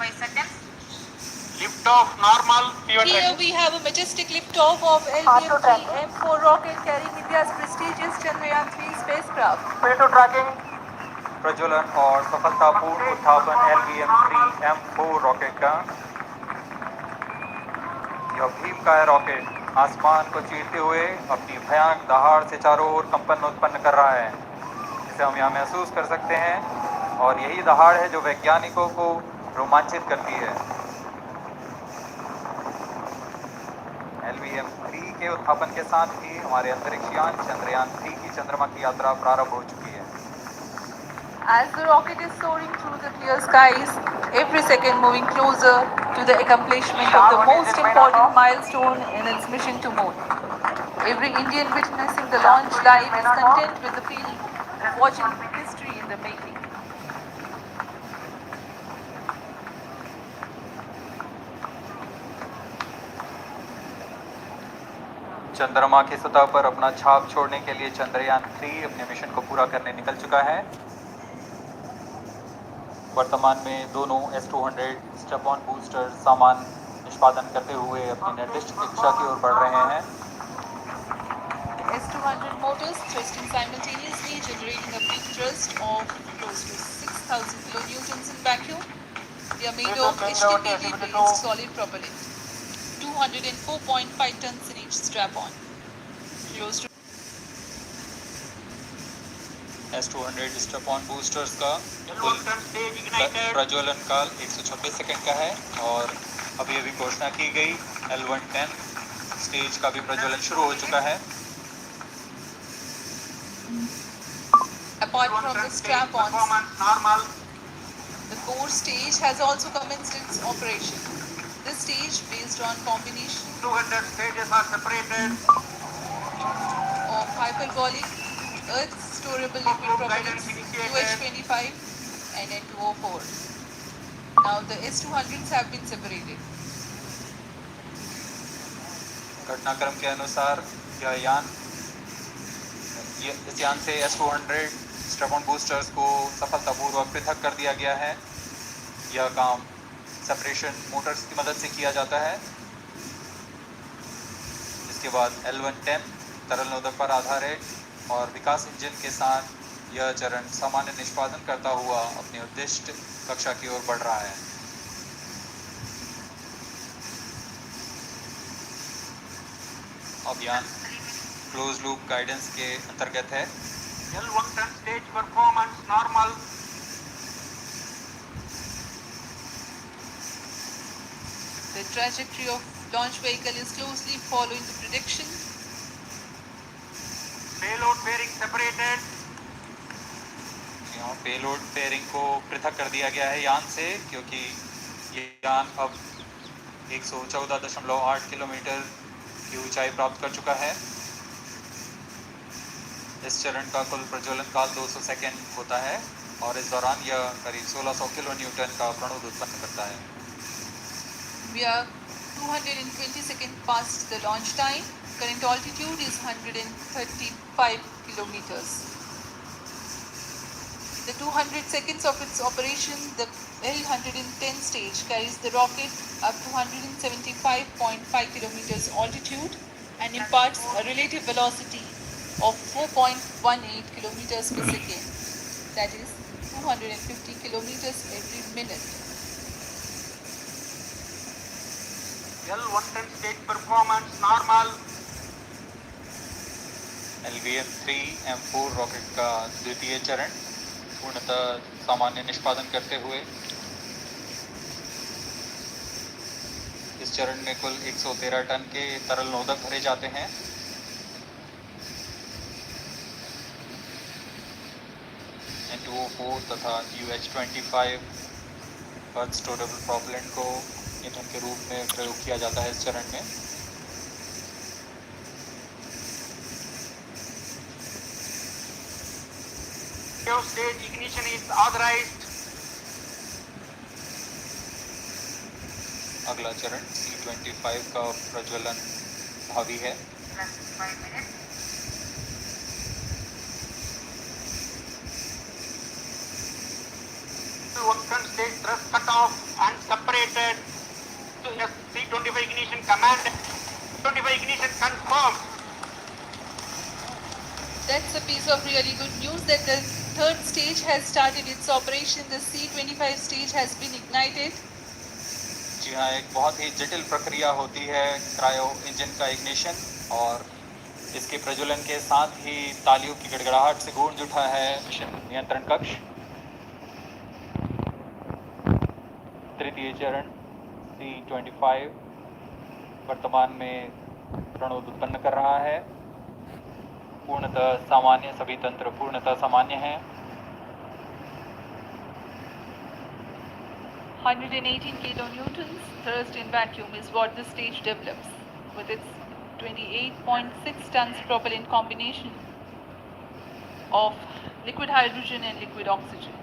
5 seconds. Lift off normal. Here we have a majestic liftoff of LVM-3 M4 rocket carrying India's prestigious Chandrayaan-3 spacecraft. Free to tracking. प्रज्वलन और सफलतापूर्ण उत्थापन LVM-3 M4 rocket का। यह भीमकाय rocket आसमान को चीरते हुए अपनी भयानक दहाड़ से चारों ओर कंपन उत्पन्न कर रहा है, जिसे हम यहाँ महसूस कर सकते हैं, और यही दहाड़ है जो वैज्ञानिकों को रोमांचित करती है। LVM-3 के उत्थापन के साथ ही हमारे अंतरिक्ष यान चंद्रयान-3 की चंद्रमा की यात्रा प्रारंभ हो चुकी है। As the rocket is soaring through the clear skies, every second moving closer to the accomplishment of the most important milestone in its mission to moon. Every Indian witnessing the launch live is content with the feeling of watching history in the making. चंद्रमा की सतह पर अपना छाप छोड़ने के लिए चंद्रयान-3 अपने मिशन को पूरा करने निकल चुका है। वर्तमान में दोनों S-200 स्टेप-ऑन बूस्टर सामान निष्पादन करते हुए अपनी निर्दिष्ट कक्षा की ओर बढ़ रहे हैं। S-200 motors thrusting simultaneously, generating a peak thrust of close to 6,000 kilonewtons in vacuum. They are made of HDPE-based solid propellant, 204.5 tons in each strap-on. Close to S-200 step-on boosters का प्रज्वलन काल 126 सेकंड का है, और अभी अभी घोषणा की गई L110 स्टेज का भी प्रज्वलन शुरू हो चुका है। Apart from the strap-ons, the core stage has also commenced its operation. This stage, based on combination 200 stages are separated of hyperbolic, earth-storable liquid propellants UH-25 and N2O4. Now the S-200s have been separated. घटनाक्रम के अनुसार इस यान से S-200 step-on boosters को सफलतापूर्वक पृथक कर दिया गया है। यह काम सेपरेशन मोटर्स की मदद से किया जाता है। इसके बाद L110 तरल नोदक पर आधारित और विकास इंजन के साथ यह चरण सामान्य निष्पादन करता हुआ अपनी उद्दिष्ट कक्षा की ओर बढ़ रहा है। अभियान क्लोज लूप गाइडेंस के अंतर्गत है। L110 stage performance normal. The trajectory of launch vehicle is closely following the prediction. Payload pairing separated. यहाँ पेलोड पेयरिंग को पृथक कर दिया गया है यान से, क्योंकि ये यान अब 114.8 किलोमीटर की ऊंचाई प्राप्त कर चुका है। इस चरण का कुल प्रज्वलन काल 200 सेकेंड होता है, और इस दौरान यह करीब 1600 किलो न्यूटन का प्रणोद उत्पन्न करता है। We are 220 seconds past the launch time. Current altitude is 135 kilometers. The 200 seconds of its operation, the L110 stage carries the rocket up to 175.5 kilometers altitude and imparts a relative velocity of 4.18 kilometers per second. That is 250 kilometers every minute. L110 stage performance normal. LVM-3 M4 rocket का द्वितीय चरण पूर्णतः सामान्य निष्पादन करते हुए इस चरण में कुल 113 टन के तरल नोदक भरे जाते हैं। N2O4 तथा UH-25 अर्थ स्टोरेबल प्रोपेलेंट को ईंधन के रूप में प्रयोग किया जाता है इस चरण में। Stage ignition is authorized. अगला चरण C-25 का प्रज्वलन भावी है। to work stage thrust cut off and separated. So yes, C25 ignition command. 25 ignition confirmed. That's a piece of really good news that the third stage has started its operation. The C25 stage has been ignited. जी हाँ, एक बहुत ही जटिल प्रक्रिया होती है cryo engine का ignition, और इसके प्रज्वलन के साथ ही तालियों की गड़गड़ाहट से गूंज उठा है मिशन नियंत्रण कक्ष। तृतीय चरण C25 वर्तमान में प्रणोद उत्पन्न कर रहा है। पूर्णतः सामान्य, सभी तंत्र पूर्णतः सामान्य हैं। 118 kilonewtons thrust in vacuum is what the stage develops with its 28.6 tons propellant combination of liquid hydrogen and liquid oxygen.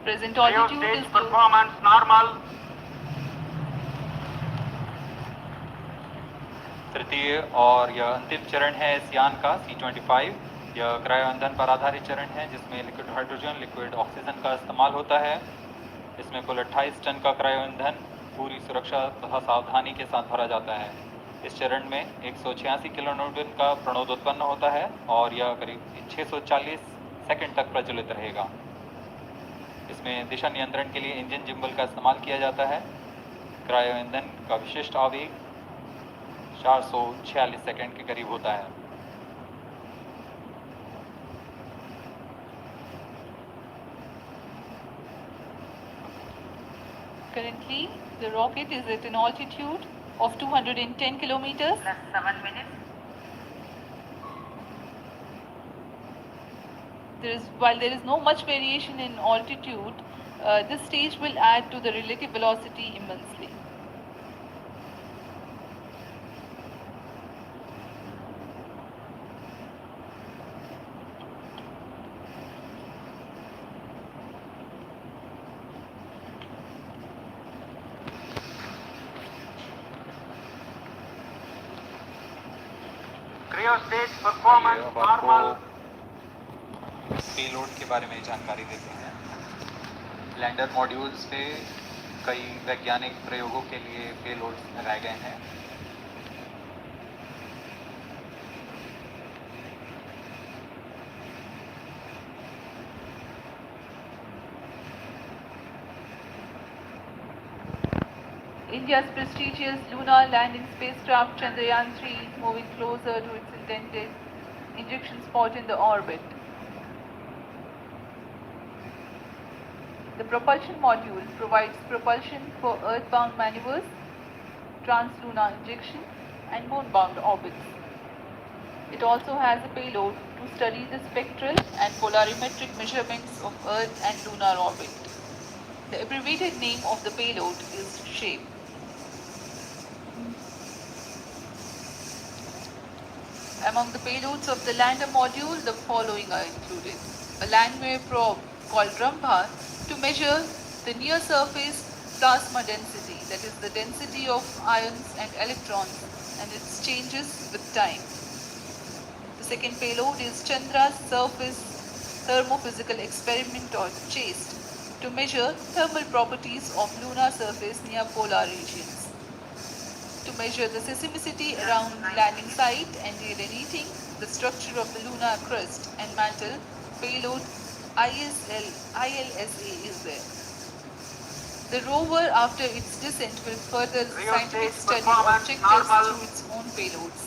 Present altitude Stage is performance normal. तृतीय और यह अंतिम चरण है इस यान का C25। यह क्रायो ईंधन पर आधारित चरण है जिसमें लिक्विड हाइड्रोजन, लिक्विड ऑक्सीजन का इस्तेमाल होता है। इसमें कुल 28 टन का क्रायो ईंधन पूरी सुरक्षा तथा सावधानी के साथ भरा जाता है। इस चरण में 186 किलोन्यूटन का प्रणोद उत्पन्न होता है और यह करीब 640 सेकंड तक प्रज्वलित रहेगा। इसमें दिशा नियंत्रण के लिए इंजन जिम्बल का इस्तेमाल किया जाता है। क्रायो ईंधन का विशिष्ट आवेग 446 सेकंड के करीब होता है। currently the rocket is at an altitude of 210 kilometers. Plus 7 minutes. While there is no much variation in altitude, this stage will add to the relative velocity immensely. Cryo stage performance अब आपको normal. Payload के बारे में जानकारी देते हैं। Lander modules पे कई वैज्ञानिक प्रयोगों के लिए पेलोड्स लगाए गए हैं। India's prestigious lunar landing spacecraft Chandrayaan-3 is moving closer to its intended injection spot in the orbit. The propulsion module provides propulsion for earthbound maneuvers, translunar injection, and moonbound orbits. It also has a payload to study the spectral and polarimetric measurements of Earth and lunar orbit. The abbreviated name of the payload is SHAPE. Among the payloads of the lander module, the following are included. A landwehr probe called Rambha to measure the near surface plasma density, that is the density of ions and electrons and its changes with time. The second payload is Chandra's surface thermophysical experiment or CHASTE to measure thermal properties of lunar surface near polar regions. To measure the seismicity around landing site and delineating the structure of the lunar crust and mantle, payload ILSA is there. The rover, after its descent, will further scientific study objectives through its own payloads.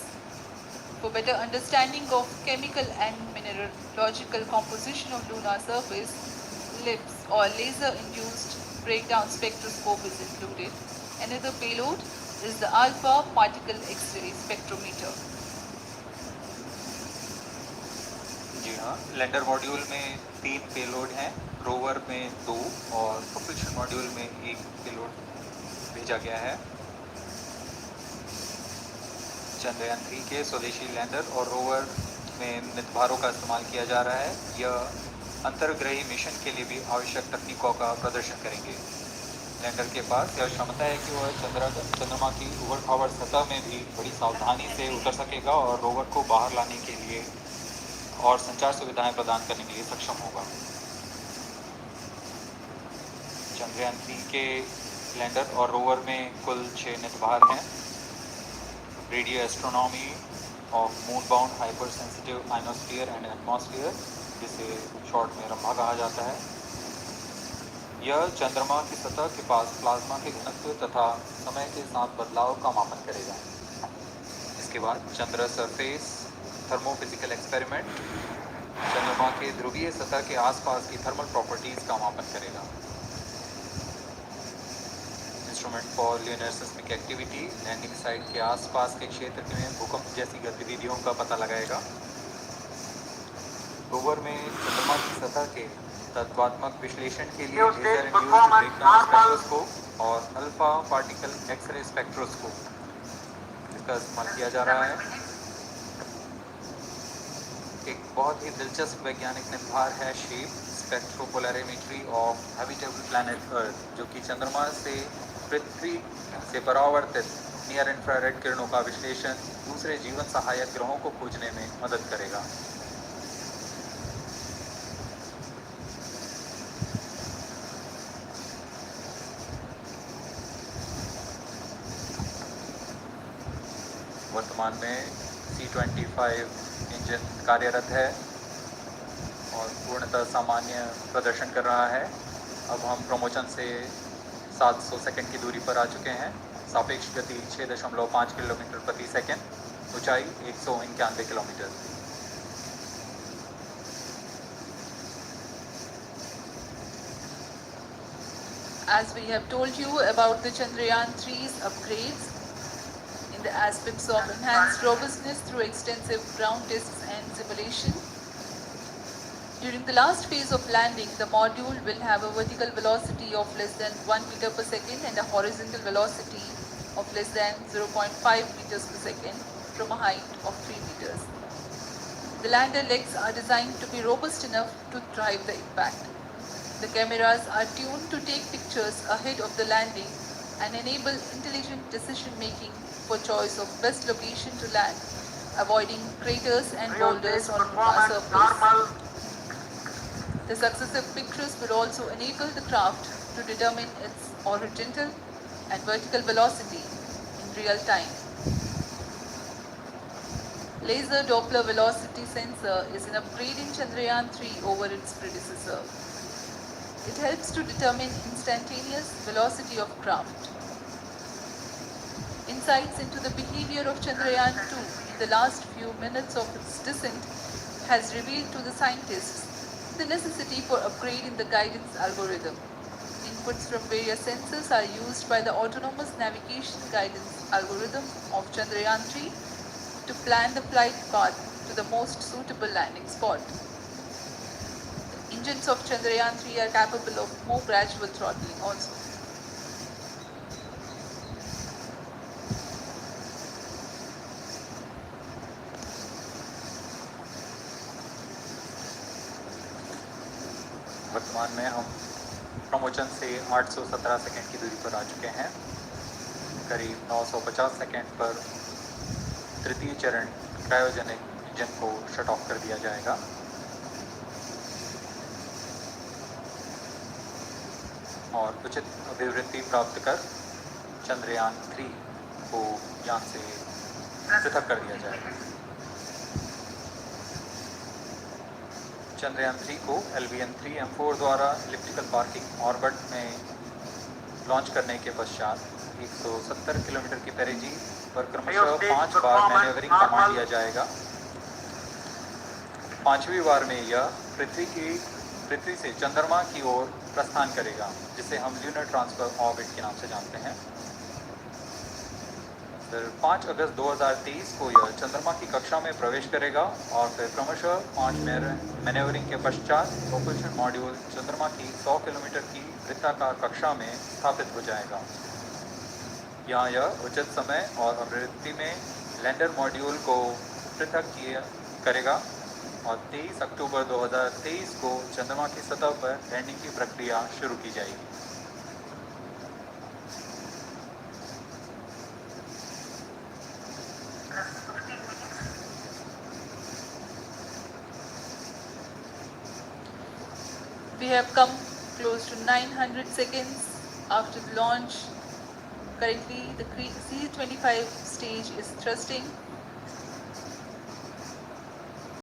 For better understanding of chemical and mineralogical composition of lunar surface, LIBS or laser-induced breakdown spectroscope is included. Another payload is the alpha particle X-ray spectrometer. जी हाँ, lander module में 3 payload हैं, rover में 2 और propulsion module में 1 payload भेजा गया है। चंद्रयान 3 के स्वदेशी लैंडर और रोवर में मितभारों का इस्तेमाल किया जा रहा है। यह अंतर्ग्रही मिशन के लिए भी आवश्यक तकनीकों का प्रदर्शन करेंगे। लैंडर के पास यह क्षमता है कि वह चंद्रमा की उबड़-खाबड़ सतह में भी बड़ी सावधानी से उतर सकेगा और रोवर को बाहर लाने के लिए और संचार सुविधाएं प्रदान करने के लिए सक्षम होगा। चंद्रयान-3 के लैंडर और रोवर में कुल 6 नितभार हैं। Radio astronomy of moon bound hyper sensitive ionosphere and atmosphere, जिसे शॉर्ट में रंभा कहा जाता है। यह चंद्रमा की सतह के पास प्लाज्मा के घनत्व तथा समय के साथ बदलाव का मापन करेगा। इसके बाद चंद्र सरफेस थर्मोफिजिकल एक्सपेरिमेंट चंद्रमा के ध्रुवीय सतह के आसपास की थर्मल प्रॉपर्टीज का मापन करेगा। Instrument for lunar seismic activity landing site के आसपास के क्षेत्र में भूकंप जैसी गतिविधियों का पता लगाएगा। रोवर में चंद्रमा की सतह के तत्वात्मक विश्लेषण के लिए लेजर इंड्यूस्ड ब्रेकडाउन स्पेक्ट्रोस्कोप और अल्फा पार्टिकल एक्सरे स्पेक्ट्रोस्कोप इसका इस्तेमाल किया जा रहा है। एक बहुत ही दिलचस्प वैज्ञानिक निर्धार है shape स्पेक्ट्रोपोलैरिमेट्री of habitable planet earth, जो कि चंद्रमा से पृथ्वी से परावर्तित नियर इंफ्रारेड किरणों का विश्लेषण दूसरे जीवन सहायक ग्रहों को खोजने में मदद करेगा। वर्तमान में C-25 इंजन कार्यरत है और पूर्णतः सामान्य प्रदर्शन कर रहा है। अब हम प्रमोशन से 700 सेकंड की दूरी पर आ चुके हैं। सापेक्ष गति 6.5 किलोमीटर प्रति सेकंड, ऊंचाई 191 kilometre. As we have told you about the Chandrayaan-3's upgrades in the aspects of enhanced robustness through extensive ground tests and simulation. During the last phase of landing, the module will have a vertical velocity of less than 1 meter per second and a horizontal velocity of less than 0.5 meters per second from a height of 3 meters. The lander legs are designed to be robust enough to drive the impact. The cameras are tuned to take pictures ahead of the landing and enable intelligent decision making for choice of best location to land, avoiding craters and boulders on a surface. The successive pictures will also enable the craft to determine its horizontal and vertical velocity in real time. Laser Doppler velocity sensor is an upgrade in Chandrayaan-3 over its predecessor. It helps to determine instantaneous velocity of craft. Insights into the behavior of Chandrayaan-2 in the last few minutes of its descent has revealed to the scientists the necessity for upgrading the guidance algorithm. Inputs from various sensors are used by the autonomous navigation guidance algorithm of Chandrayaan-3 to plan the flight path to the most suitable landing spot. The engines of Chandrayaan-3 are capable of more gradual throttling also. वर्तमान में हम promotion से 817 second की दूरी पर आ चुके हैं। करीब 950 सेकंड पर तृतीय चरण क्रायोजेनिक इंजन को शट ऑफ कर दिया जाएगा। और उचित अभिवृद्धि प्राप्त कर चंद्रयान-3 को यान से पृथक कर दिया जाएगा। चंद्रयान-3 को LVN-3M4 द्वारा इलिप्टिकल पार्किंग ऑर्बिट में लॉन्च करने के पश्चात 170 किलोमीटर की पेरिजी पर क्रमशः 5 बार मैन्यूवरिंग कमांड दिया जाएगा। 5वीं बार में यह पृथ्वी से चंद्रमा की ओर प्रस्थान करेगा, जिसे हम ल्यूनर ट्रांसफर ऑर्बिट के नाम से जानते हैं। फिर 5 अगस्त 2023 को यह चंद्रमा की कक्षा में प्रवेश करेगा और फिर क्रमशः 5 मैन्यूवरिंग के पश्चात प्रोपल्शन मॉड्यूल चंद्रमा की 100 किलोमीटर की वृत्ताकार कक्षा में स्थापित हो जाएगा। यहाँ यह उचित समय और अभिवृद्धि में लैंडर मॉड्यूल को पृथक करेगा और 23 अक्टूबर 2023 को चंद्रमा की सतह पर लैंडिंग की प्रक्रिया शुरू की जाएगी। We have come close to 900 seconds after the launch. Currently, the C-25 stage is thrusting